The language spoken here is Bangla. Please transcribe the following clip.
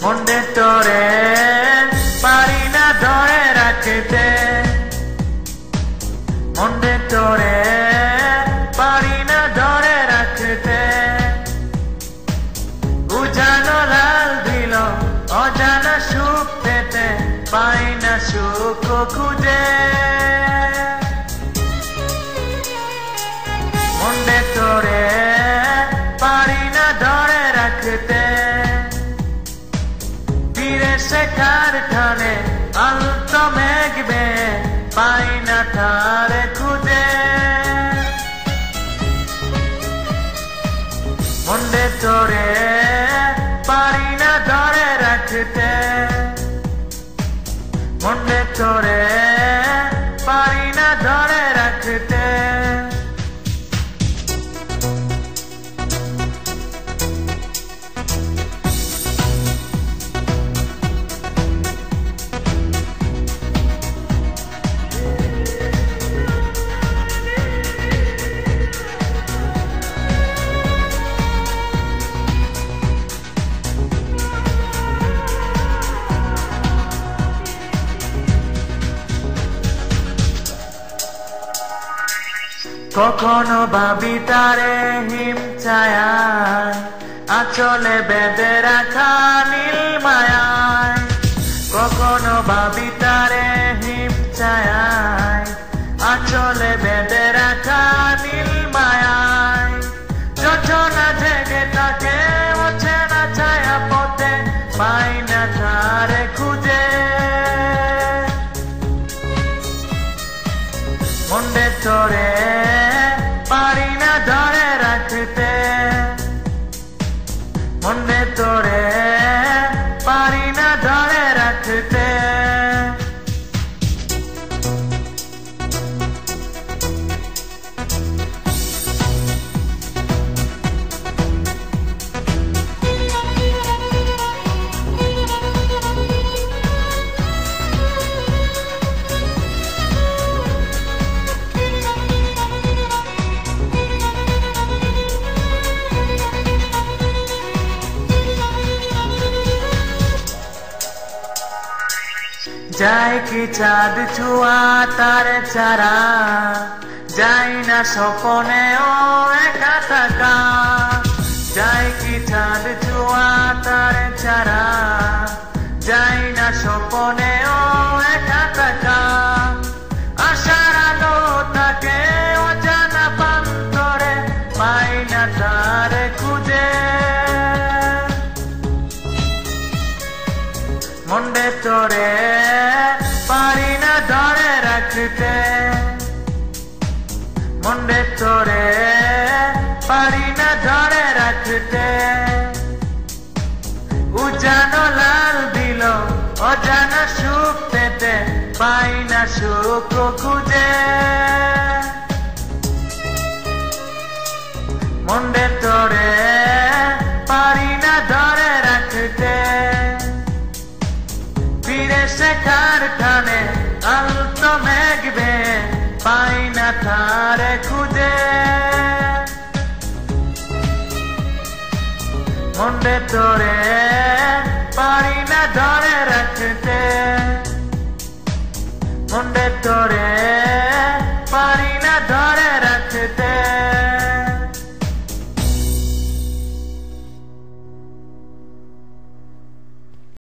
মনে তোরে পারি না ধরে রাখতে, মনে তোরে পারি না ধরে রাখতে। উজানো লাল দিল অজানা সুখ পেতে, পাই না সুখ খুঁজে। মনে তোরে পারি না ধরে রাখতে, ফিরে শেখার ঠানে আলত মেঘবে, পাই না তারে খুঁজে। মনে তোরে পারি না ধরে রাখতে, মনে তোরে পারি না ধরে রাখতে। কখনো ভাবি তারে হিম ছায়ায়, আঁচলে বেঁধে রাখা নীল মায়ায়। কখনো ভাবি তারে হিম ছায়ায়, আঁচলে বেঁধে রাখা নীল মায়ায়। যোজনা জেগে তাকে অচেনা ছায়া পথে, পাই না তারে খুঁজে। মনে তোরে পারি না ধরে রাখতে, মনে তোরে পারি না ধরে রাখতে। যায় কি চাঁদ ছুয়া তার চারা, যাই না স্বপনেও একা থাকা। যায় কি চাঁদ ছুয়া তার চারা, যাই না স্বপনেও একা থাকা। আশার আলো তাকে অজানা প্রান্তরে, পাই না তারে খুঁজে। মনে তোরে পারি না ধরে রাখতে, মনে তোরে পারি না ধরে রাখতে। উজানো লাল দিল অজানা সুখ পেতে, পাই না সুখ খুঁজে। মনে তোরে পারি না ধরে রাখতে, ফিরে শেখার ঠানে আলত মেঘবে, পাই না তারে খুঁজে। মনে তোরে পারি না ধরে রাখতে।